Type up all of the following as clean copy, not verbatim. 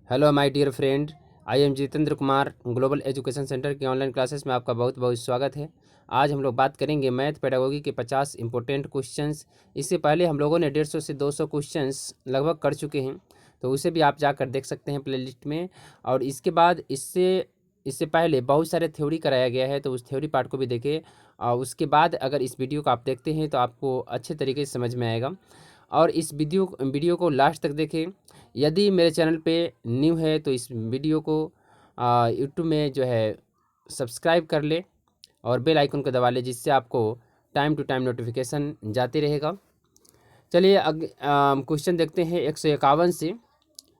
Hello my dear friend, I am Jitendra Kumar. Global education centre की online classes में आपका बहुत बहुत स्वागत है। आज हम लोग बात करेंगे मैथ पेडागोगी के 50 इंपॉर्टेंट क्वेश्चंस। इससे पहले हम लोगों ने 150 से 200 क्वेश्चंस लगभग कर चुके हैं, तो उसे भी आप जाकर देख सकते हैं प्लेलिस्ट में। और इसके बाद इससे इससे पहले बहुत सारे थ्योरी कराया गया है, तो उस थ्योरी पार्ट को भी देखें। और उसके बाद अगर इस वीडियो को आप देखते हैं तो आपको अच्छे तरीके से समझ में आएगा। और इस वीडियो को लास्ट तक देखें। यदि मेरे चैनल पे न्यू है तो इस वीडियो को यूट्यूब में जो है सब्सक्राइब कर ले और बेल आइकन को दबा ले, जिससे आपको टाइम टू टाइम नोटिफिकेशन जाते रहेगा। चलिए क्वेश्चन देखते हैं।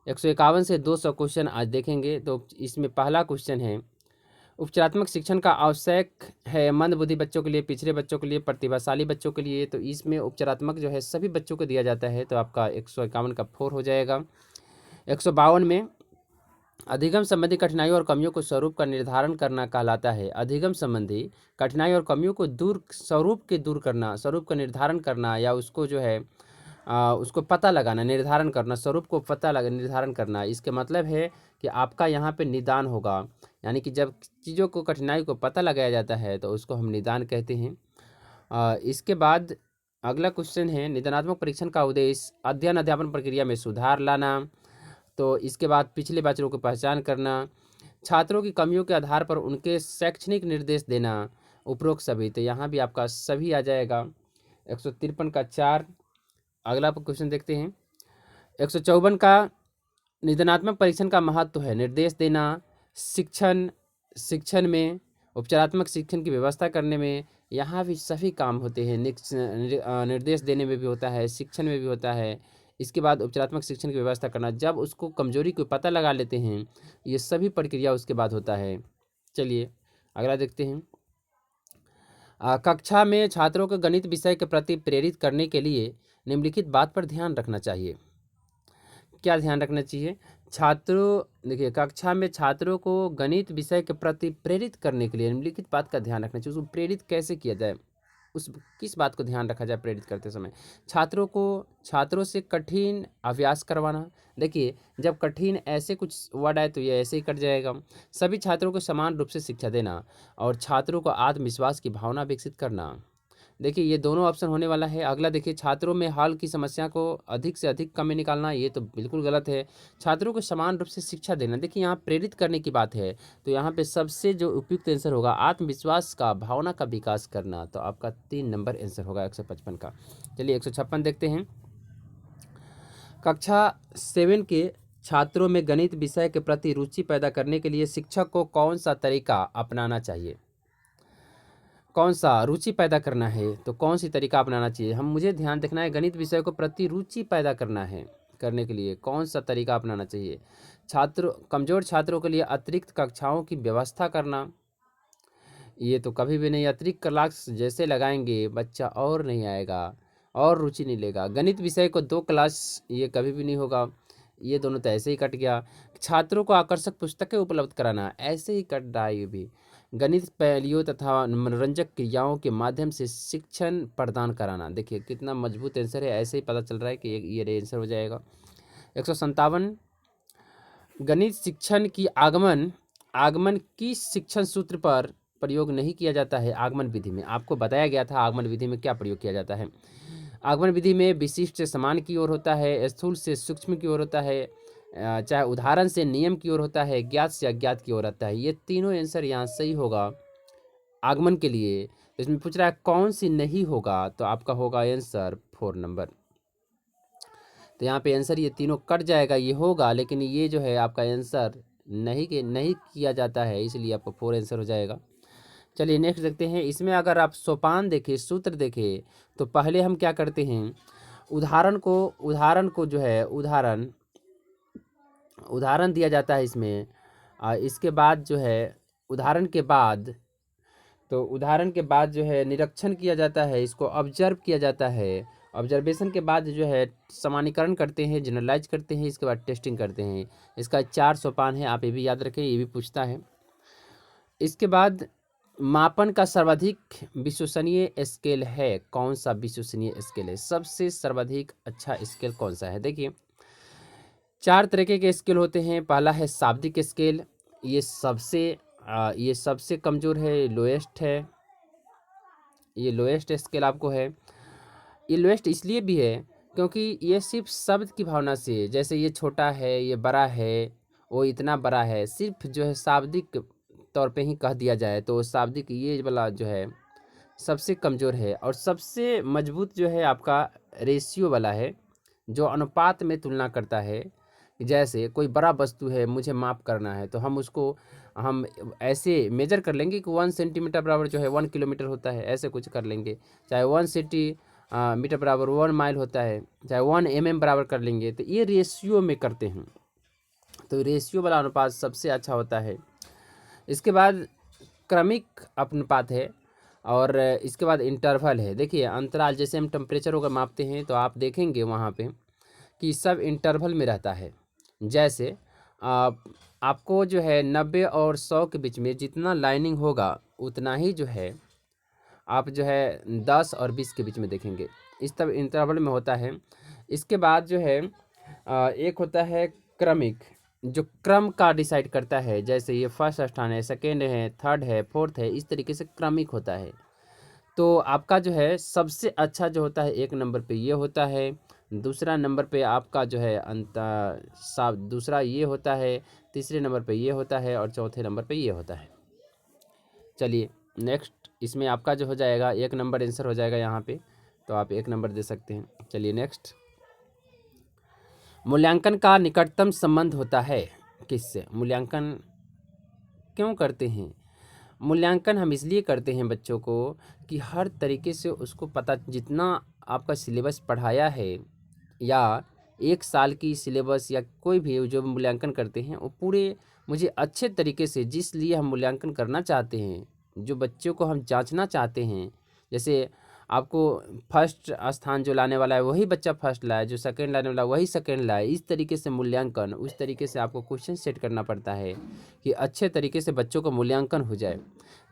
151 से 200 क्वेश्चन आज देखेंगे। तो इसमें पहला क्वेश्चन है, उपचारात्मक शिक्षण का आवश्यक है मंद बुद्धि बच्चों के लिए, पिछड़े बच्चों के लिए, प्रतिभाशाली बच्चों के लिए। तो इसमें उपचारात्मक जो है सभी बच्चों को दिया जाता है, तो आपका 151 का 4 हो जाएगा। 152 में अधिगम संबंधी कठिनाइयों और कमियों को स्वरूप का निर्धारण करना कहलाता है। अधिगम संबंधी कठिनाई और कमियों को दूर करना, स्वरूप का निर्धारण करना, या उसको जो है उसको पता लगाना, निर्धारण करना, स्वरूप को निर्धारण करना। इसके मतलब है कि आपका यहाँ पे निदान होगा, यानी कि जब चीज़ों को, कठिनाई को पता लगाया जाता है तो उसको हम निदान कहते हैं। इसके बाद अगला क्वेश्चन है, निदानात्मक परीक्षण का उद्देश्य अध्ययन अध्यापन प्रक्रिया में सुधार लाना। तो इसके बाद पिछले बच्चों की पहचान करना, छात्रों की कमियों के आधार पर उनके शैक्षणिक निर्देश देना, उपरोक्त सभी। तो यहाँ भी आपका सभी आ जाएगा। 153 का 4। अगला क्वेश्चन देखते हैं। 154 का निदानात्मक परीक्षण का महत्व है निर्देश देना, शिक्षण में, उपचारात्मक शिक्षण की व्यवस्था करने में। यहाँ भी सभी काम होते हैं। निर्देश देने में भी होता है, शिक्षण में भी होता है। इसके बाद उपचारात्मक शिक्षण की व्यवस्था करना, जब उसको कमजोरी को पता लगा लेते हैं, ये सभी प्रक्रिया उसके बाद होता है। चलिए अगला देखते हैं। कक्षा में छात्रों को गणित विषय के प्रति प्रेरित करने के लिए निम्नलिखित बात पर ध्यान रखना चाहिए। क्या ध्यान रखना चाहिए? छात्रों, देखिए, कक्षा में छात्रों को गणित विषय के प्रति प्रेरित करने के लिए निम्नलिखित बात का ध्यान रखना चाहिए। उसको प्रेरित कैसे किया जाए, उस किस बात को ध्यान रखा जाए प्रेरित करते समय? छात्रों से कठिन अभ्यास करवाना। देखिए, जब कठिन ऐसे कुछ वर्ड आए तो ये ऐसे ही कट जाएगा। सभी छात्रों को समान रूप से शिक्षा देना और छात्रों को आत्मविश्वास की भावना विकसित करना। देखिए, ये दोनों ऑप्शन होने वाला है। अगला देखिए, छात्रों में हल की समस्या को अधिक से अधिक कम में निकालना। ये तो बिल्कुल गलत है। छात्रों को समान रूप से शिक्षा देना। देखिए, यहाँ प्रेरित करने की बात है, तो यहाँ पे सबसे जो उपयुक्त आंसर होगा, आत्मविश्वास का, भावना का विकास करना। तो आपका 3 नंबर आंसर होगा 155 का। चलिए 156 देखते हैं। कक्षा 7 के छात्रों में गणित विषय के प्रति रुचि पैदा करने के लिए शिक्षक को कौन सा तरीका अपनाना चाहिए? कौन सा रुचि पैदा करना है तो कौन सी तरीका अपनाना चाहिए? मुझे ध्यान देखना है, गणित विषय को प्रति रुचि पैदा करना है, करने के लिए कौन सा तरीका अपनाना चाहिए? कमजोर छात्रों के लिए अतिरिक्त कक्षाओं की व्यवस्था करना। ये तो कभी भी नहीं। अतिरिक्त क्लास जैसे लगाएंगे बच्चा और नहीं आएगा और रुचि नहीं लेगा। गणित विषय को 2 क्लास, ये कभी भी नहीं होगा। ये दोनों तो ऐसे ही कट गया। छात्रों को आकर्षक पुस्तकें उपलब्ध कराना, ऐसे ही कट रहा है ये भी। गणित पहेलियों तथा मनोरंजक क्रियाओं के माध्यम से शिक्षण प्रदान कराना। देखिए कितना मजबूत आंसर है, ऐसे ही पता चल रहा है कि ये आंसर हो जाएगा। 157, गणित शिक्षण की आगमन की शिक्षण सूत्र पर प्रयोग नहीं किया जाता है। आगमन विधि में आपको बताया गया था, आगमन विधि में क्या प्रयोग किया जाता है। आगमन विधि में विशिष्ट से समान की ओर होता है, स्थूल से सूक्ष्म की ओर होता है, चाहे उदाहरण से नियम की ओर होता है, ज्ञात से अज्ञात की ओर होता है। ये तीनों आंसर यहाँ सही होगा आगमन के लिए। तो इसमें पूछ रहा है कौन सी नहीं होगा, तो आपका होगा आंसर 4 नंबर। तो यहाँ पे आंसर ये तीनों कट जाएगा, ये होगा, लेकिन ये जो है आपका आंसर नहीं किया जाता है, इसलिए आपका 4 आंसर हो जाएगा। चलिए नेक्स्ट देखते हैं। इसमें अगर आप सोपान देखें, सूत्र देखें, तो पहले हम क्या करते हैं, उदाहरण को जो है उदाहरण दिया जाता है इसमें। इसके बाद जो है उदाहरण के बाद जो है निरीक्षण किया जाता है, इसको ऑब्जर्व किया जाता है। ऑब्जर्वेशन के बाद जो है सामान्यीकरण करते हैं, जनरलाइज करते हैं, इसके बाद टेस्टिंग करते हैं। इसका 4 सोपान है, आप ये भी याद रखें, ये भी पूछता है। इसके बाद मापन का सर्वाधिक विश्वसनीय स्केल है, कौन सा विश्वसनीय स्केल है? सबसे सर्वाधिक अच्छा स्केल कौन सा है? देखिए, 4 तरीके के स्केल होते हैं। पहला है शाब्दिक स्केल, ये सबसे कमज़ोर है, लोएस्ट है, ये लोएस्ट स्केल आपको है। ये लोएस्ट इसलिए भी है क्योंकि ये सिर्फ शब्द की भावना से, जैसे ये छोटा है, ये बड़ा है, वो इतना बड़ा है, सिर्फ जो है शाब्दिक तौर पे ही कह दिया जाए तो शाब्दिक ये वाला जो है सबसे कमज़ोर है। और सबसे मजबूत जो है आपका रेशियो वाला है, जो अनुपात में तुलना करता है। जैसे कोई बड़ा वस्तु है, मुझे माप करना है, तो हम ऐसे मेजर कर लेंगे कि 1 सेंटीमीटर बराबर जो है 1 किलोमीटर होता है, ऐसे कुछ कर लेंगे। चाहे 1 मीटर बराबर 1 माइल होता है, चाहे 1 बराबर कर लेंगे। तो ये रेशियो में करते हैं, तो रेशियो वाला अनुपात सबसे अच्छा होता है। इसके बाद क्रमिक अनुपात है, और इसके बाद इंटरवल है। देखिए अंतराल, जैसे हम टेम्परेचर को मापते हैं तो आप देखेंगे वहाँ पे कि सब इंटरवल में रहता है। जैसे आपको जो है 90 और 100 के बीच में जितना लाइनिंग होगा उतना ही जो है आप जो है 10 और 20 के बीच में देखेंगे, इस तब इंटरवल में होता है। इसके बाद जो है एक होता है क्रमिक, जो क्रम का डिसाइड करता है। जैसे ये फर्स्ट स्थान है, सेकेंड है, थर्ड है, फोर्थ है, इस तरीके से क्रमिक होता है। तो आपका जो है सबसे अच्छा जो होता है 1 नंबर पे ये होता है, दूसरा नंबर पे आपका जो है दूसरा ये होता है, तीसरे नंबर पे ये होता है, और चौथे नंबर पे ये होता है। चलिए नेक्स्ट, इसमें आपका जो हो जाएगा 1 नंबर आंसर हो जाएगा यहाँ पे, तो आप 1 नंबर दे सकते हैं। चलिए नेक्स्ट, मूल्यांकन का निकटतम संबंध होता है किससे? मूल्यांकन क्यों करते हैं? मूल्यांकन हम इसलिए करते हैं बच्चों को कि हर तरीके से उसको पता, जितना आपका सिलेबस पढ़ाया है या 1 साल की सिलेबस या कोई भी जो मूल्यांकन करते हैं वो पूरे मुझे अच्छे तरीके से, जिस लिए हम मूल्यांकन करना चाहते हैं, जो बच्चों को हम जांचना चाहते हैं। जैसे आपको फर्स्ट स्थान जो लाने वाला है वही बच्चा फर्स्ट लाए, जो सेकंड लाने वाला वही सेकंड लाए, इस तरीके से मूल्यांकन, उस तरीके से आपको क्वेश्चन सेट करना पड़ता है कि अच्छे तरीके से बच्चों का मूल्यांकन हो जाए।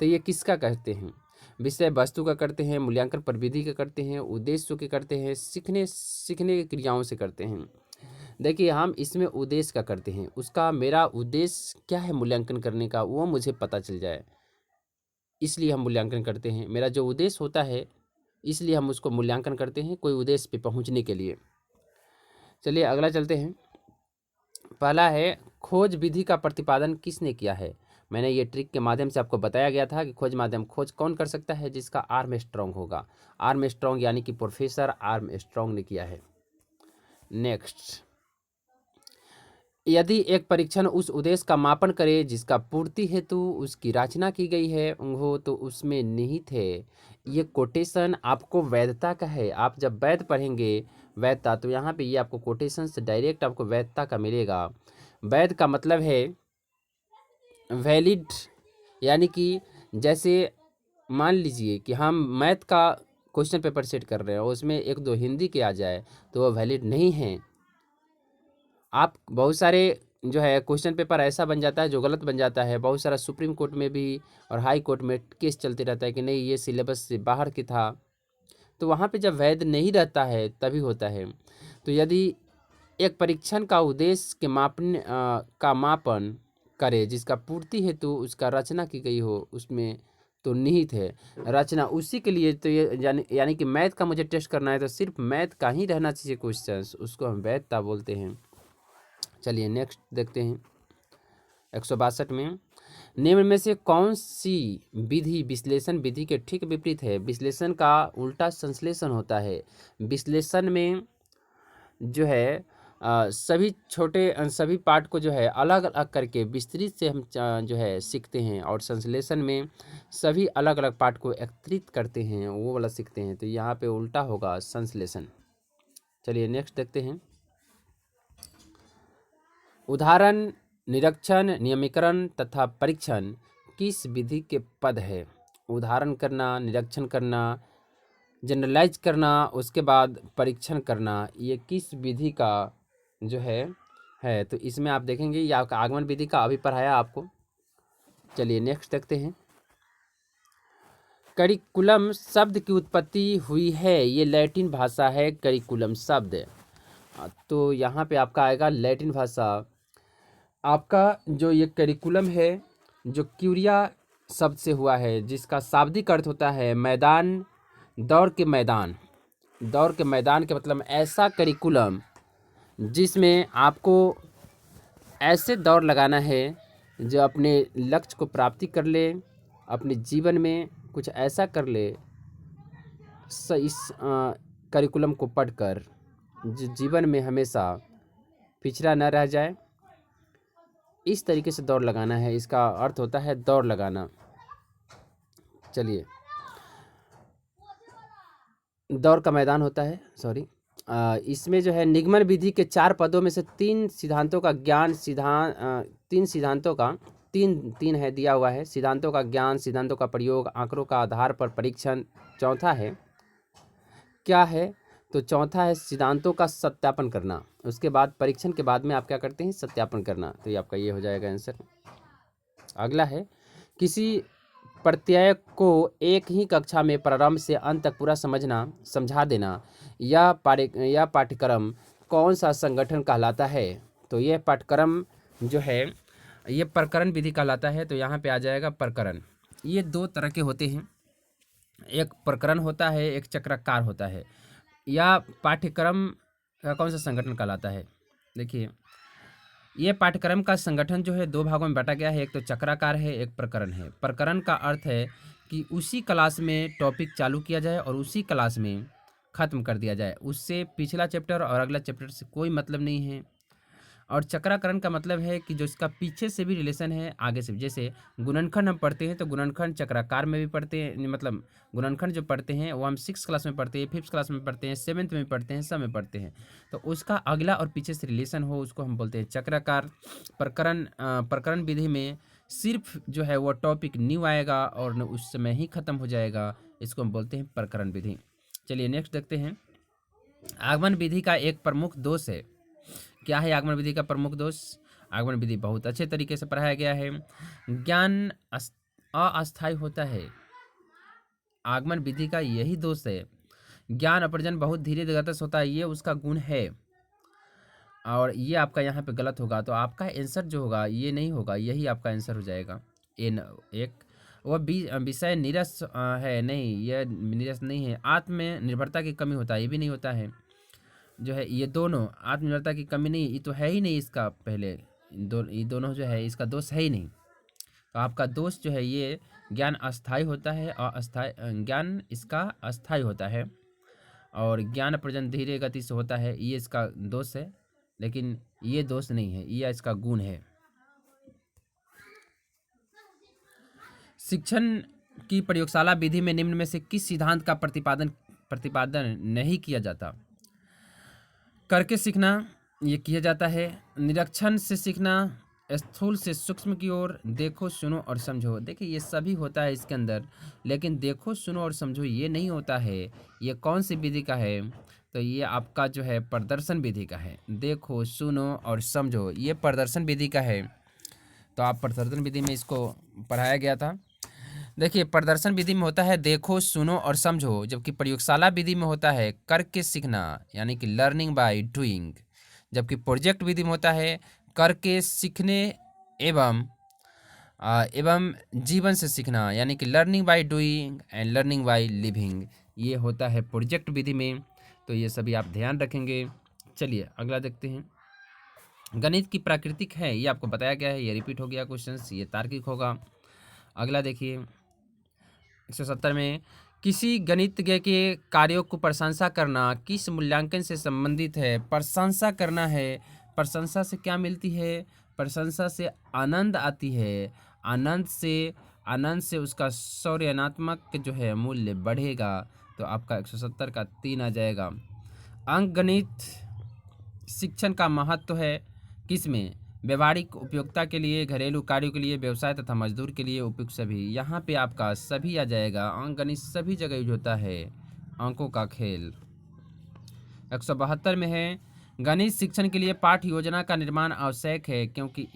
तो ये किसका कहते हैं? विषय वस्तु का करते हैं, मूल्यांकन प्रविधि का करते हैं, उद्देश्यों के करते हैं, सीखने की क्रियाओं से करते हैं। देखिए हम इसमें उद्देश्य का करते हैं, उसका मेरा उद्देश्य क्या है मूल्यांकन करने का वो मुझे पता चल जाए, इसलिए हम मूल्यांकन करते हैं। मेरा जो उद्देश्य होता है इसलिए हम उसको मूल्यांकन करते हैं, कोई उद्देश्य पे पहुंचने के लिए। चलिए अगला चलते हैं। पहला है, खोज विधि का प्रतिपादन किसने किया है? मैंने ये ट्रिक के माध्यम से आपको बताया गया था कि खोज कौन कर सकता है? जिसका आर्म स्ट्रॉन्ग होगा। आर्म स्ट्रॉन्ग यानी कि प्रोफेसर आर्म स्ट्रॉन्ग ने किया है। नेक्स्ट, यदि एक परीक्षण उस उद्देश्य का मापन करे जिसका पूर्ति हेतु उसकी रचना की गई है हो तो उसमें निहित है। ये कोटेशन आपको वैधता का है। आप जब वैध पढ़ेंगे, वैधता, तो यहाँ पे ये आपको कोटेशन से डायरेक्ट आपको वैधता का मिलेगा। वैध का मतलब है वैलिड, यानी कि जैसे मान लीजिए कि हम मैथ का क्वेश्चन पेपर सेट कर रहे हैं और उसमें 1-2 हिंदी के आ जाए तो वो वैलिड नहीं है। आप बहुत सारे जो है क्वेश्चन पेपर ऐसा बन जाता है जो गलत बन जाता है। बहुत सारा सुप्रीम कोर्ट में भी और हाई कोर्ट में केस चलते रहता है कि नहीं ये सिलेबस से बाहर की था, तो वहाँ पे जब वैध नहीं रहता है तभी होता है। तो यदि एक परीक्षण का उद्देश्य के मापन करे जिसका पूर्ति हेतु उसका रचना की गई हो उसमें तो निहित है रचना, उसी के लिए तो ये यानी कि मैथ का मुझे टेस्ट करना है तो सिर्फ मैथ का ही रहना चाहिए क्वेश्चन, उसको हम वैधता बोलते हैं। चलिए नेक्स्ट देखते हैं 162 में, निम्न में से कौन सी विधि विश्लेषण विधि के ठीक विपरीत है? विश्लेषण का उल्टा संश्लेषण होता है। विश्लेषण में जो है सभी पार्ट को जो है अलग अलग करके विस्तृत से हम जो है सीखते हैं, और संश्लेषण में सभी अलग अलग पार्ट को एकत्रित करते हैं, वो वाला सीखते हैं। तो यहाँ पे उल्टा होगा संश्लेषण। चलिए नेक्स्ट देखते हैं। उदाहरण, निरीक्षण, नियमीकरण तथा परीक्षण किस विधि के पद है? उदाहरण करना, निरीक्षण करना, जनरलाइज करना, उसके बाद परीक्षण करना, ये किस विधि का जो है तो इसमें आप देखेंगे ये आपका आगमन विधि का अभी पढ़ाया आपको। चलिए नेक्स्ट देखते हैं। करिकुलम शब्द की उत्पत्ति हुई है, ये लैटिन भाषा है करिकुलम शब्द। तो यहाँ पे आपका आएगा लैटिन भाषा। आपका जो ये करिकुलम है, जो क्यूरिया शब्द से हुआ है, जिसका शाब्दिक अर्थ होता है मैदान, दौड़ के मैदान। दौड़ के मैदान के मतलब ऐसा करिकुलम जिसमें आपको ऐसे दौड़ लगाना है जो अपने लक्ष्य को प्राप्ति कर ले, अपने जीवन में कुछ ऐसा कर ले इस करिकुलम को पढ़कर जो जीवन में हमेशा पिछड़ा न रह जाए। इस तरीके से दौड़ लगाना है, इसका अर्थ होता है दौड़ लगाना। चलिए, दौड़ का मैदान होता है, सॉरी। इसमें जो है निगमन विधि के 4 पदों में से 3 सिद्धांतों का ज्ञान, तीन सिद्धांतों का तीन है दिया हुआ है। सिद्धांतों का ज्ञान, सिद्धांतों का प्रयोग, आंकड़ों का आधार पर परीक्षण। चौथा है क्या है, तो चौथा है सिद्धांतों का सत्यापन करना। उसके बाद परीक्षण के बाद में आप क्या करते हैं, सत्यापन करना। तो ये आपका ये हो जाएगा आंसर। अगला है किसी प्रत्यय को एक ही कक्षा में प्रारंभ से अंत तक पूरा समझा देना, यह पाठ्यक्रम कौन सा संगठन कहलाता है। तो यह पाठ्यक्रम जो है ये प्रकरण विधि कहलाता है। तो यहाँ पे आ जाएगा प्रकरण। ये 2 तरह के होते हैं, एक प्रकरण होता है, एक चक्राकार होता है। यह पाठ्यक्रम का कौन सा संगठन कहलाता है। देखिए, ये पाठ्यक्रम का संगठन जो है 2 भागों में बांटा गया है, एक तो चक्राकार है, एक प्रकरण है। प्रकरण का अर्थ है कि उसी क्लास में टॉपिक चालू किया जाए और उसी क्लास में ख़त्म कर दिया जाए, उससे पिछला चैप्टर और अगला चैप्टर से कोई मतलब नहीं है। और चक्राकरण का मतलब है कि जो इसका पीछे से भी रिलेशन है, आगे से भी। जैसे गुणनखंड हम पढ़ते हैं तो गुणनखंड चक्राकार में भी पढ़ते हैं, मतलब गुणनखंड जो पढ़ते हैं वो हम 6 क्लास में पढ़ते हैं, 5th क्लास में पढ़ते हैं, 7th में पढ़ते हैं, सब में पढ़ते हैं। तो उसका अगला और पीछे से रिलेशन हो उसको हम बोलते हैं चक्राकार। प्रकरण विधि में सिर्फ जो है वो टॉपिक न्यू आएगा और उस समय ही ख़त्म हो जाएगा, इसको हम बोलते हैं प्रकरण विधि। चलिए नेक्स्ट देखते हैं। आगमन विधि का एक प्रमुख दोष है। क्या है आगमन विधि का प्रमुख दोष। आगमन विधि बहुत अच्छे तरीके से पढ़ाया गया है। ज्ञान अस्थायी होता है। आगमन विधि का यही दोष है। ज्ञान अर्जन बहुत धीरे गति से होता है, ये उसका गुण है। और ये आपका यहाँ पे गलत होगा, तो आपका आंसर जो होगा ये नहीं होगा, यही आपका आंसर हो जाएगा। एक वह विषय नीरस है, नहीं यह नीरस नहीं है। आत्मनिर्भरता की कमी होता है, ये भी नहीं होता है। जो है ये दोनों आत्मनिर्भरता की कमी नहीं, ये तो है ही नहीं इसका पहले। ये दोनों जो है इसका दोष है ही नहीं। तो आपका दोष जो है ये ज्ञान अस्थायी होता है और ज्ञान इसका अस्थायी होता है और ज्ञान प्रजन धीरे गति से होता है, ये इसका दोष है। लेकिन ये दोष नहीं है, ये इसका गुण है। शिक्षण की प्रयोगशाला विधि में निम्न में से किस सिद्धांत का प्रतिपादन नहीं किया जाता। करके सीखना ये किया जाता है। निरीक्षण से सीखना, स्थूल से सूक्ष्म की ओर, देखो सुनो और समझो। देखिए ये सभी होता है इसके अंदर, लेकिन देखो सुनो और समझो ये नहीं होता है। ये कौन सी विधि का है, तो ये आपका जो है प्रदर्शन विधि का है। देखो सुनो और समझो ये प्रदर्शन विधि का है। तो आप प्रदर्शन विधि में इसको पढ़ाया गया था। देखिए प्रदर्शन विधि में होता है देखो सुनो और समझो, जबकि प्रयोगशाला विधि में होता है करके सीखना, यानी कि लर्निंग बाय डूइंग। जबकि प्रोजेक्ट विधि में होता है करके सीखने एवं जीवन से सीखना, यानी कि learning by doing and learning by living. ये होता है प्रोजेक्ट विधि में। तो ये सभी आप ध्यान रखेंगे। चलिए अगला देखते हैं। गणित की प्राकृतिक है, ये आपको बताया गया है, ये रिपीट हो गया क्वेश्चन, ये तार्किक होगा। अगला देखिए 170 में किसी गणितज्ञ के कार्यों को प्रशंसा करना किस मूल्यांकन से संबंधित है। प्रशंसा करना है, प्रशंसा से क्या मिलती है, प्रशंसा से आनंद आती है, आनंद से उसका शौर्यात्मक जो है मूल्य बढ़ेगा। तो आपका 170 का 3 आ जाएगा। अंक गणित शिक्षण का महत्व है किस में, व्यवहारिक उपयोगिता के लिए, घरेलू कार्यों के लिए, व्यवसाय तथा मजदूर के लिए उपयुक्त सभी। यहाँ पे आपका सभी आ जाएगा। अंक गणित सभी जगह यूज होता है, अंकों का खेल। 172 में है गणित शिक्षण के लिए पाठ्य योजना का निर्माण आवश्यक है क्योंकि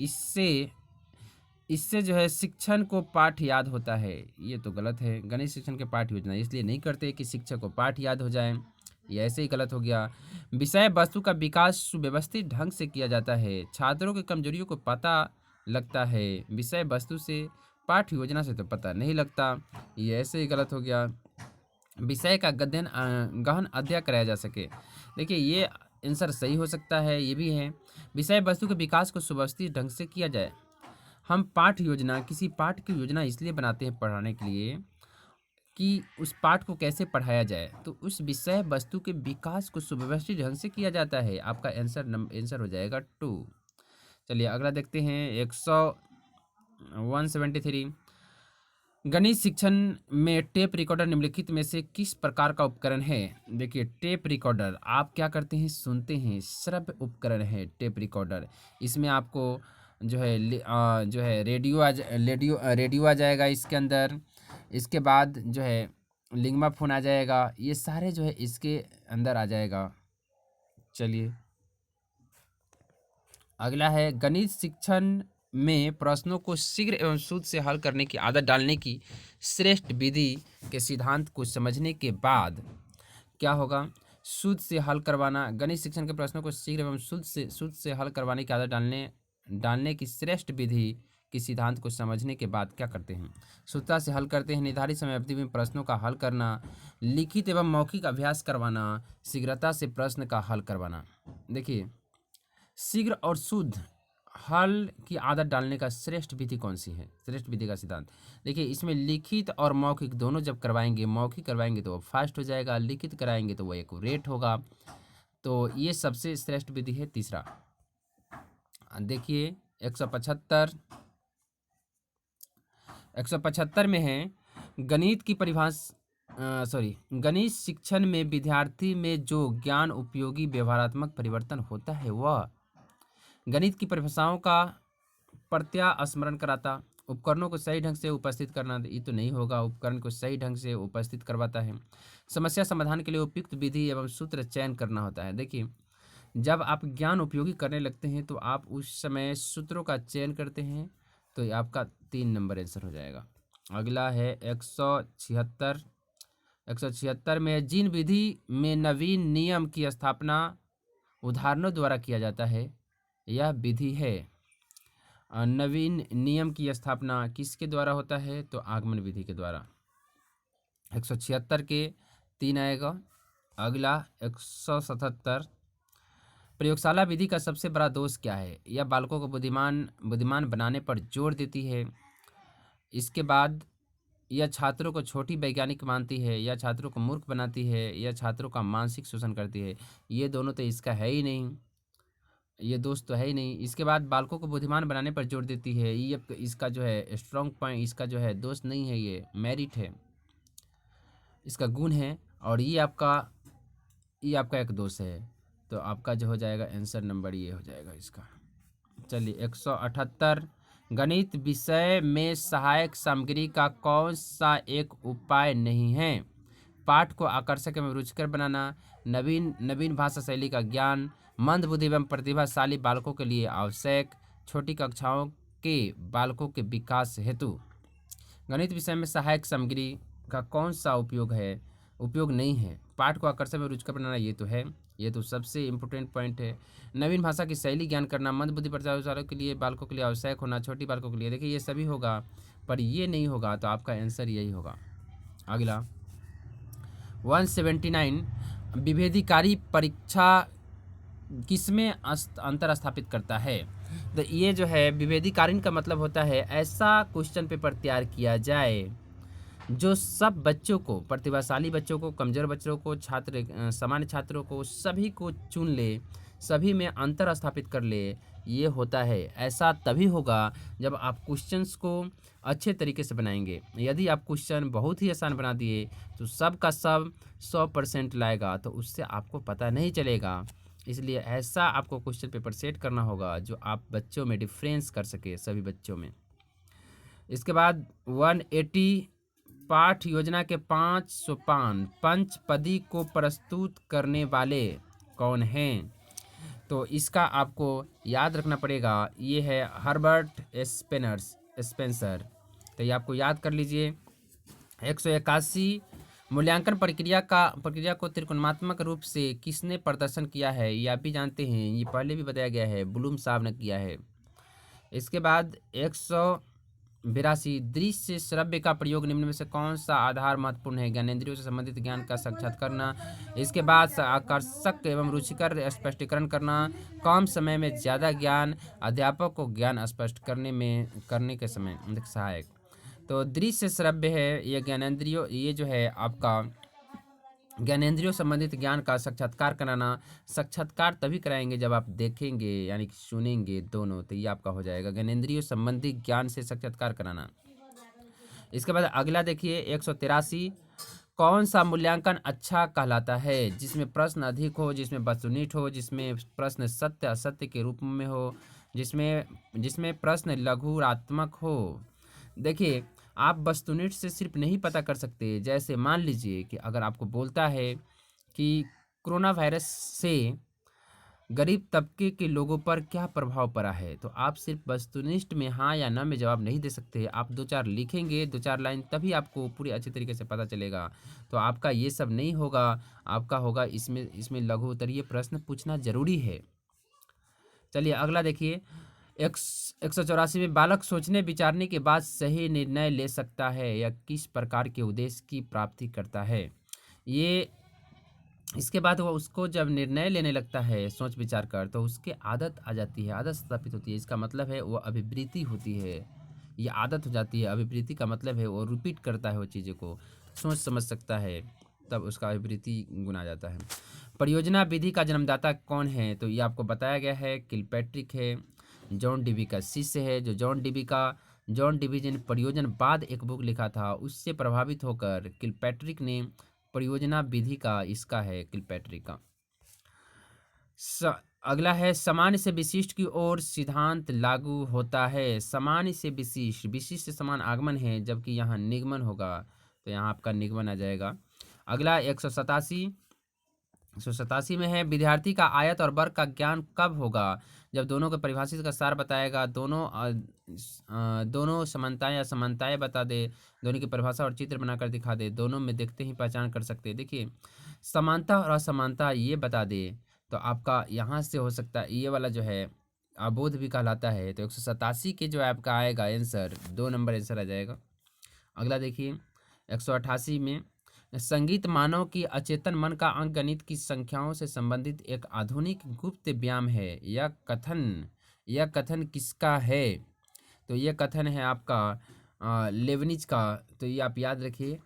इससे जो है शिक्षण को पाठ याद होता है। ये तो गलत है। गणित शिक्षण के पाठ योजना इसलिए नहीं करते कि शिक्षक को पाठ याद हो जाए, ये ऐसे ही गलत हो गया। विषय वस्तु का विकास सुव्यवस्थित ढंग से किया जाता है, छात्रों की कमजोरियों को पता लगता है, विषय वस्तु से पाठ्य योजना से तो पता नहीं लगता। ये ऐसे ही गलत हो गया। विषय का गहन अध्ययन कराया जा सके। देखिए ये आंसर सही हो सकता है, ये भी है। विषय वस्तु के विकास को सुव्यवस्थित ढंग से किया जाए। हम पाठ्य योजना, किसी पाठ की योजना इसलिए बनाते हैं पढ़ाने के लिए कि उस पाठ को कैसे पढ़ाया जाए, तो उस विषय वस्तु के विकास को सुव्यवस्थित ढंग से किया जाता है। आपका आंसर हो जाएगा 2। चलिए अगला देखते हैं 173। गणित शिक्षण में टेप रिकॉर्डर निम्नलिखित में से किस प्रकार का उपकरण है? देखिए टेप रिकॉर्डर आप क्या करते हैं, सुनते हैं, श्रव्य उपकरण है टेप रिकॉर्डर। इसमें आपको जो है रेडियो आ जाएगा इसके अंदर। इसके बाद जो है लिंगमा फोन आ जाएगा। ये सारे जो है इसके अंदर आ जाएगा। चलिए अगला है गणित शिक्षण में प्रश्नों को शीघ्र एवं शुद्ध से हल करने की आदत डालने की श्रेष्ठ विधि के सिद्धांत को समझने के बाद क्या होगा? शुद्ध से हल करवाना। गणित शिक्षण के प्रश्नों को शीघ्र एवं शुद्ध से हल करवाने की आदत डालने की श्रेष्ठ विधि के सिद्धांत को समझने के बाद क्या करते हैं? शुद्धता से हल करते हैं, निर्धारित समय अवधि में प्रश्नों का हल करना, लिखित एवं मौखिक अभ्यास करवाना, शीघ्रता से प्रश्न का हल करवाना। देखिए शीघ्र और शुद्ध हल की आदत डालने का श्रेष्ठ विधि कौन सी है? श्रेष्ठ विधि का सिद्धांत देखिए इसमें लिखित और मौखिक दोनों जब करवाएंगे, मौखिक करवाएंगे तो वो फास्ट हो जाएगा, लिखित कराएंगे तो वो एक्यूरेट होगा। तो ये सबसे श्रेष्ठ विधि है तीसरा। देखिए 175 में है गणित की गणित शिक्षण में विद्यार्थी में जो ज्ञान उपयोगी व्यवहारात्मक परिवर्तन होता है वह गणित की परिभाषाओं का प्रत्यास्मरण कराता, उपकरणों को सही ढंग से उपस्थित करना, ये तो नहीं होगा, उपकरण को सही ढंग से उपस्थित करवाता है, समस्या समाधान के लिए उपयुक्त विधि एवं सूत्र चयन करना होता है। देखिए जब आप ज्ञान उपयोगी करने लगते हैं तो आप उस समय सूत्रों का चयन करते हैं, तो ये आपका 3 नंबर आंसर हो जाएगा। अगला है 176 में जिन विधि में नवीन नियम की स्थापना उदाहरणों द्वारा किया जाता है, यह विधि है। नवीन नियम की स्थापना किसके द्वारा होता है? तो आगमन विधि के द्वारा। 176 के 3 आएगा। अगला 177 प्रयोगशाला विधि का सबसे बड़ा दोष क्या है? यह बालकों को बुद्धिमान बनाने पर जोर देती है। इसके बाद यह छात्रों को छोटी वैज्ञानिक मानती है, यह छात्रों को मूर्ख बनाती है, यह छात्रों का मानसिक शोषण करती है। ये दोनों तो इसका है ही नहीं, ये दोस्त तो है ही नहीं। इसके बाद बालकों को बुद्धिमान बनाने पर जोर देती है, ये इसका जो है स्ट्रॉन्ग पॉइंट, इसका जो है दोस्त नहीं है, ये मेरिट है, इसका गुण है। और ये आपका एक दोष है। तो आपका जो हो जाएगा आंसर नंबर ये हो जाएगा इसका। चलिए 178 गणित विषय में सहायक सामग्री का कौन सा एक उपाय नहीं है? पाठ को आकर्षक एवं रुचिकर बनाना, नवीन भाषा शैली का ज्ञान, मंद बुद्धि एवं प्रतिभाशाली बालकों के लिए आवश्यक, छोटी कक्षाओं के बालकों के विकास हेतु। गणित विषय में सहायक सामग्री का कौन सा उपयोग नहीं है? पाठ को आकर्षक एवं रुचिकर बनाना ये तो है, ये तो सबसे इम्पोर्टेंट पॉइंट है। नवीन भाषा की शैली ज्ञान करना, मंद बुद्धि प्रतिभाशालियों के लिए बालकों के लिए आवश्यक होना, छोटी बालकों के लिए, देखिए ये सभी होगा, पर ये नहीं होगा, तो आपका आंसर यही होगा। अगला 179 विभेदीकारी परीक्षा किसमें अंतर स्थापित करता है? तो ये जो है विभेदीकारीन का मतलब होता है ऐसा क्वेश्चन पेपर तैयार किया जाए जो सब बच्चों को, प्रतिभाशाली बच्चों को, कमजोर बच्चों को, सामान्य छात्रों को, सभी को चुन ले, सभी में अंतर स्थापित कर ले। ये होता है, ऐसा तभी होगा जब आप क्वेश्चंस को अच्छे तरीके से बनाएंगे। यदि आप क्वेश्चन बहुत ही आसान बना दिए तो सब का सब 100% लाएगा, तो उससे आपको पता नहीं चलेगा। इसलिए ऐसा आपको क्वेश्चन पेपर सेट करना होगा जो आप बच्चों में डिफरेंस कर सके, सभी बच्चों में। इसके बाद 180 पाठ योजना के 5 सोपान पंचपदी को प्रस्तुत करने वाले कौन हैं? तो इसका आपको याद रखना पड़ेगा, ये है हर्बर्ट स्पेंसर। तो ये आपको याद कर लीजिए। 181 मूल्यांकन प्रक्रिया को त्रिकोणात्मक रूप से किसने प्रदर्शन किया है, ये आप भी जानते हैं, ये पहले भी बताया गया है, ब्लूम साहब ने किया है। इसके बाद 182 दृश्य श्रव्य का प्रयोग निम्न में से कौन सा आधार महत्वपूर्ण है? ज्ञानेंद्रियों से संबंधित ज्ञान का साक्षात करना। इसके बाद आकर्षक एवं रुचिकर स्पष्टीकरण करना। कम समय में ज़्यादा ज्ञान, अध्यापक को ज्ञान स्पष्ट करने के समय सहायक। तो दृश्य श्रव्य है ये ज्ञानेंद्रियों, ये जो है आपका ज्ञानेंद्रियों संबंधित ज्ञान का साक्षात्कार कराना। साक्षात्कार तभी कराएंगे जब आप देखेंगे यानी कि सुनेंगे दोनों, तो ये आपका हो जाएगा ज्ञानेंद्रियों संबंधी ज्ञान से साक्षात्कार कराना। इसके बाद अगला देखिए 183, कौन सा मूल्यांकन अच्छा कहलाता है? जिसमें प्रश्न अधिक हो, जिसमें वस्तुनिष्ठ हो, जिसमें प्रश्न सत्य असत्य के रूप में हो, जिसमें प्रश्न लघुरात्मक हो। देखिए आप वस्तुनिष्ठ से सिर्फ नहीं पता कर सकते। जैसे मान लीजिए कि अगर आपको बोलता है कि कोरोना वायरस से गरीब तबके के लोगों पर क्या प्रभाव पड़ा है, तो आप सिर्फ वस्तुनिष्ठ में हाँ या ना में जवाब नहीं दे सकते। आप 2-4 लिखेंगे, 2-4 लाइन, तभी आपको पूरी अच्छी तरीके से पता चलेगा। तो आपका ये सब नहीं होगा, आपका होगा इसमें लघु उत्तरीय प्रश्न पूछना जरूरी है। चलिए अगला देखिए 184 में बालक सोचने विचारने के बाद सही निर्णय ले सकता है या किस प्रकार के उद्देश्य की प्राप्ति करता है। ये इसके बाद वो उसको जब निर्णय लेने लगता है सोच विचार कर, तो उसके आदत आ जाती है, आदत स्थापित होती है। इसका मतलब है वो अभिवृत्ति होती है, ये आदत हो जाती है। अभिवृत्ति का मतलब है वो रिपीट करता है, वो चीज़ों को सोच समझ सकता है, तब उसका अभिवृत्ति गुण आ जाता है। परियोजना विधि का जन्मदाता कौन है? तो ये आपको बताया गया है, किलपैट्रिक है, जॉन डीवी का शिष्य है। जो जॉन डीवी ने परियोजनवाद एक बुक लिखा था, उससे प्रभावित होकर किलपैट्रिक ने परियोजना विधि का इसका है किलपैट्रिक का। अगला है सामान्य से विशिष्ट की ओर सिद्धांत लागू होता है। सामान्य से विशिष्ट, विशिष्ट से समान आगमन है, जबकि यहाँ निगमन होगा, तो यहाँ आपका निगमन आ जाएगा। अगला 187 में है विद्यार्थी का आयत और वर्ग का ज्ञान कब होगा? जब दोनों के परिभाषित का सार बताएगा, दोनों समानताएं या समानताएं बता दे, दोनों की परिभाषा और चित्र बनाकर दिखा दे, दोनों में देखते ही पहचान कर सकते हैं। देखिए समानता और असमानता ये बता दे, तो आपका यहाँ से हो सकता है ये वाला जो है अबोध भी कहलाता है। तो 187 के जो आपका आएगा आंसर 2 नंबर आंसर आ जाएगा। अगला देखिए 188 में संगीत मानव की अचेतन मन का अंक गणित की संख्याओं से संबंधित एक आधुनिक गुप्त व्यायाम है। यह कथन किसका है? तो यह कथन है आपका लेबनिज का, तो ये आप याद रखिए।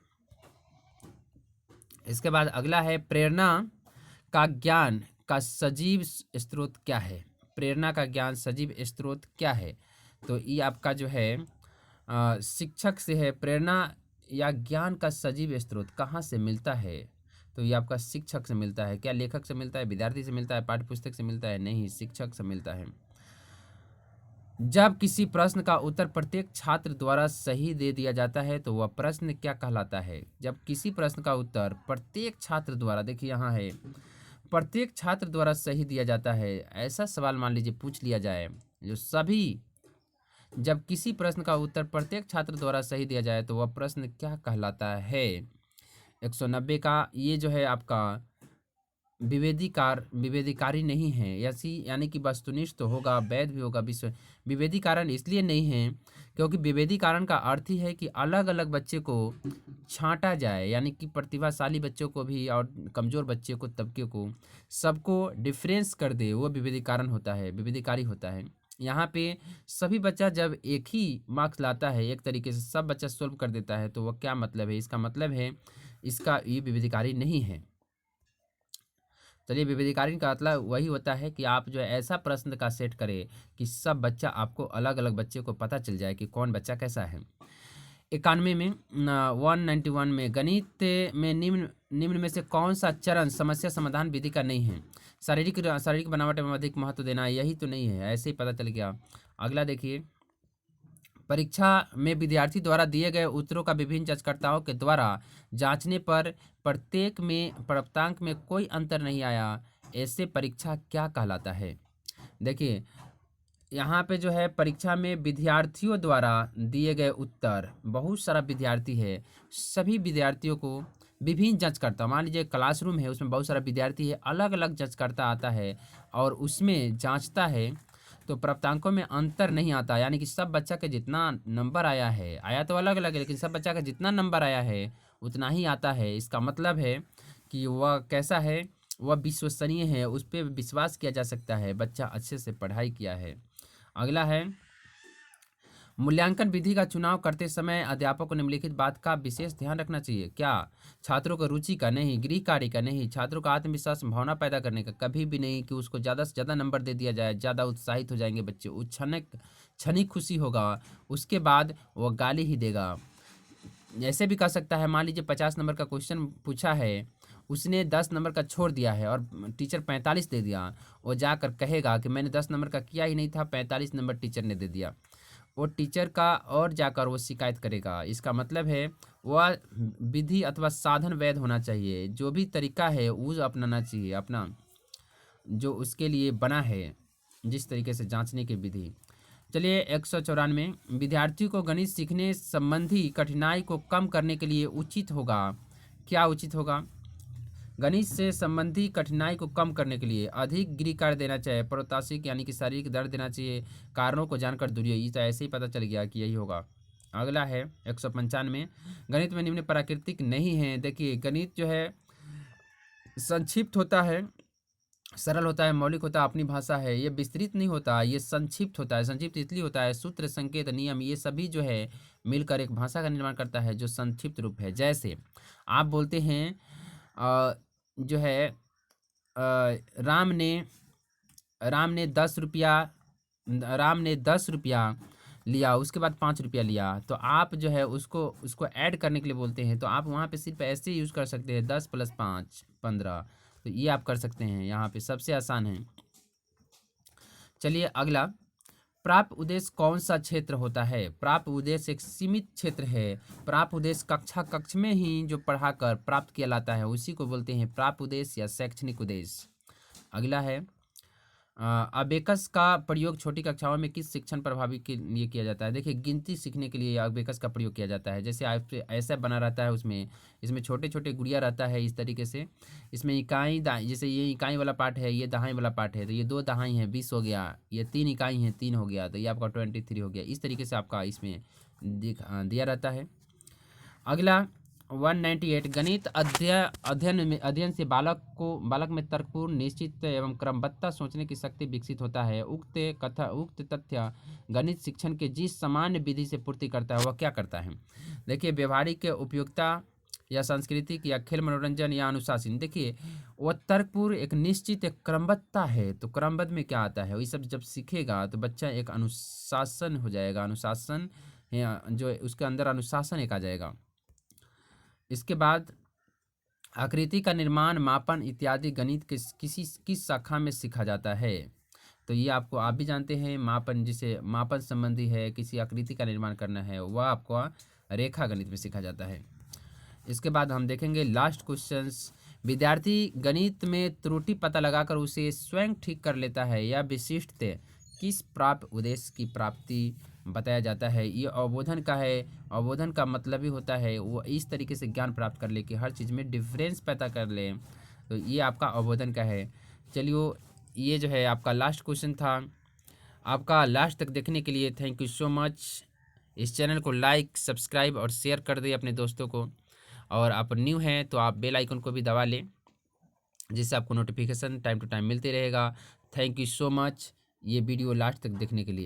इसके बाद अगला है प्रेरणा का ज्ञान का सजीव स्रोत क्या है? प्रेरणा का ज्ञान सजीव स्रोत क्या है? तो ये आपका जो है शिक्षक से है। प्रेरणा या ज्ञान का सजीव स्रोत कहाँ से मिलता है? तो ये आपका शिक्षक से मिलता है। क्या लेखक से मिलता है, विद्यार्थी से मिलता है, पाठ्यपुस्तक से मिलता है? नहीं, शिक्षक से मिलता है। जब किसी प्रश्न का उत्तर प्रत्येक छात्र द्वारा सही दे दिया जाता है, तो वह प्रश्न क्या कहलाता है? जब किसी प्रश्न का उत्तर प्रत्येक छात्र द्वारा, देखिए यहाँ है, प्रत्येक छात्र द्वारा सही दिया जाता है, ऐसा सवाल मान लीजिए पूछ लिया जाए जो सभी, जब किसी प्रश्न का उत्तर प्रत्येक छात्र द्वारा सही दिया जाए, तो वह प्रश्न क्या कहलाता है? 190 का ये जो है आपका विभेदीकारी नहीं है, यानी कि वस्तुनिष्ठ तो होगा, वैध भी होगा। विभेदीकरण इसलिए नहीं है क्योंकि विभेदीकरण का अर्थ ही है कि अलग अलग बच्चे को छांटा जाए, यानी कि प्रतिभाशाली बच्चों को भी और कमज़ोर बच्चे को, तबके को, सबको डिफरेंस कर दे, वो विभेदीकरण होता है, विभेदीकारी होता है। यहाँ पे सभी बच्चा जब एक ही मार्क्स लाता है, एक तरीके से सब बच्चा सोल्व कर देता है, तो वह क्या मतलब है? इसका मतलब है इसका ये विभेदीकारी नहीं है। चलिए विभेदीकारी का मतलब वही होता है कि आप जो है ऐसा प्रश्न का सेट करें कि सब बच्चा, आपको अलग अलग बच्चे को पता चल जाए कि कौन बच्चा कैसा है। 91 में 191 में गणित में निम्न में से कौन सा चरण समस्या समाधान विधि का नहीं है? शारीरिक बनावट में अधिक महत्व देना, यही तो नहीं है, ऐसे ही पता चल गया। अगला देखिए परीक्षा में विद्यार्थी द्वारा दिए गए उत्तरों का विभिन्न जांचकर्ताओं के द्वारा जांचने पर प्रत्येक में प्राप्तांक में कोई अंतर नहीं आया, ऐसे परीक्षा क्या कहलाता है? देखिए यहाँ पे जो है परीक्षा में विद्यार्थियों द्वारा दिए गए उत्तर, बहुत सारा विद्यार्थी है, सभी विद्यार्थियों को विभिन्न जांचकर्ता, मान लीजिए क्लासरूम है, उसमें बहुत सारा विद्यार्थी है, अलग अलग जांचकर्ता आता है और उसमें जांचता है, तो प्राप्तांकों में अंतर नहीं आता, यानी कि सब बच्चा के जितना नंबर आया तो अलग अलग है, लेकिन सब बच्चा का जितना नंबर आया है उतना ही आता है। इसका मतलब है कि वह कैसा है, वह विश्वसनीय है, उस पर विश्वास किया जा सकता है, बच्चा अच्छे से पढ़ाई किया है। अगला है, मूल्यांकन विधि का चुनाव करते समय अध्यापक को निम्नलिखित बात का विशेष ध्यान रखना चाहिए। क्या? छात्रों को रुचि का नहीं, गृह कार्य का नहीं, छात्रों का आत्मविश्वास भावना पैदा करने का, कभी भी नहीं कि उसको ज़्यादा से ज़्यादा नंबर दे दिया जाए, ज़्यादा उत्साहित हो जाएंगे बच्चे, क्षणिक खुशी होगा, उसके बाद वह गाली ही देगा। ऐसे भी कह सकता है, मान लीजिए 50 नंबर का क्वेश्चन पूछा है, उसने 10 नंबर का छोड़ दिया है और टीचर 45 दे दिया, वो जाकर कहेगा कि मैंने 10 नंबर का किया ही नहीं था, 45 नंबर टीचर ने दे दिया। वो टीचर का और जाकर वो शिकायत करेगा। इसका मतलब है वह विधि अथवा साधन वैध होना चाहिए, जो भी तरीका है वो अपनाना चाहिए, अपना जो उसके लिए बना है, जिस तरीके से जांचने की विधि। चलिए 194, विद्यार्थी को गणित सीखने संबंधी कठिनाई को कम करने के लिए उचित होगा। क्या उचित होगा? गणित से संबंधी कठिनाई को कम करने के लिए अधिक गृह कार्य देना चाहिए, प्रोत्साहक यानी कि शारीरिक दर्द देना चाहिए, कारणों को जानकर दूरी। ये तो ऐसे ही पता चल गया कि यही होगा। अगला है 195, गणित में निम्न प्राकृतिक नहीं है। देखिए गणित जो है संक्षिप्त होता है, सरल होता है, मौलिक होता है, अपनी भाषा है, ये विस्तृत नहीं होता, ये संक्षिप्त होता है। संक्षिप्त इसलिए होता है, सूत्र, संकेत, नियम, ये सभी जो है मिलकर एक भाषा का निर्माण करता है जो संक्षिप्त रूप है। जैसे आप बोलते हैं जो है राम ने 10 रुपया लिया, उसके बाद 5 रुपया लिया, तो आप जो है उसको ऐड करने के लिए बोलते हैं, तो आप वहाँ पे सिर्फ ऐसे यूज़ कर सकते हैं 10 + 5 15, तो ये आप कर सकते हैं, यहाँ पे सबसे आसान है। चलिए अगला, प्राप्त उद्देश्य कौन सा क्षेत्र होता है? प्राप्त उद्देश्य एक सीमित क्षेत्र है। प्राप्त उद्देश्य कक्ष में ही जो पढ़ाकर प्राप्त किया जाता है उसी को बोलते हैं प्राप्त उद्देश्य या शैक्षणिक उद्देश्य। अगला है, अबेकस का प्रयोग छोटी कक्षाओं में किस शिक्षण प्रभावी के लिए किया जाता है? देखिए गिनती सीखने के लिए अबेकस का प्रयोग किया जाता है। जैसे आप ऐसा बना रहता है, इसमें छोटे छोटे गुड़िया रहता है, इस तरीके से इसमें इकाई जैसे ये इकाई वाला पार्ट है, ये दहाई वाला पार्ट है, तो ये 2 दहाई है 20 हो गया, ये 3 इकाई है 3 हो गया, तो ये आपका 23 हो गया। इस तरीके से आपका इसमें दिया रहता है। अगला 198, गणित अध्ययन से बालक में तर्कपूर्ण, निश्चित एवं क्रमबद्ध सोचने की शक्ति विकसित होता है। उक्त तथ्य गणित शिक्षण के जिस सामान्य विधि से पूर्ति करता है वह क्या करता है? देखिए व्यवहारिक उपयोगिता या सांस्कृतिक या खेल मनोरंजन या अनुशासन। देखिए वह तर्कपूर्ण, एक निश्चित, एक क्रमबद्धता है, तो क्रमबद्ध में क्या आता है, वही सब जब सीखेगा तो बच्चा एक अनुशासन हो जाएगा, अनुशासन जो उसके अंदर अनुशासन एक आ जाएगा। इसके बाद आकृति का निर्माण, मापन इत्यादि गणित के किस शाखा में सीखा जाता है? तो ये आप भी जानते हैं, मापन जिसे मापन संबंधी है, किसी आकृति का निर्माण करना है, वह आपको रेखा गणित में सीखा जाता है। इसके बाद हम देखेंगे लास्ट क्वेश्चंस, विद्यार्थी गणित में त्रुटि पता लगाकर उसे स्वयं ठीक कर लेता है, या विशिष्ट किस प्राप्त उद्देश्य की प्राप्ति बताया जाता है? ये अवबोधन का है। अवबोधन का मतलब ही होता है वो इस तरीके से ज्ञान प्राप्त कर ले कि हर चीज़ में डिफरेंस पता कर ले, तो ये आपका अवबोधन का है। चलिए ये जो है आपका लास्ट क्वेश्चन था। आपका लास्ट तक देखने के लिए थैंक यू सो मच। इस चैनल को लाइक, सब्सक्राइब और शेयर कर दें अपने दोस्तों को, और आप न्यू हैं तो आप बेल आइकन को भी दबा लें, जिससे आपको नोटिफिकेशन टाइम टू टाइम मिलते रहेगा। थैंक यू सो मच ये वीडियो लास्ट तक देखने के लिए।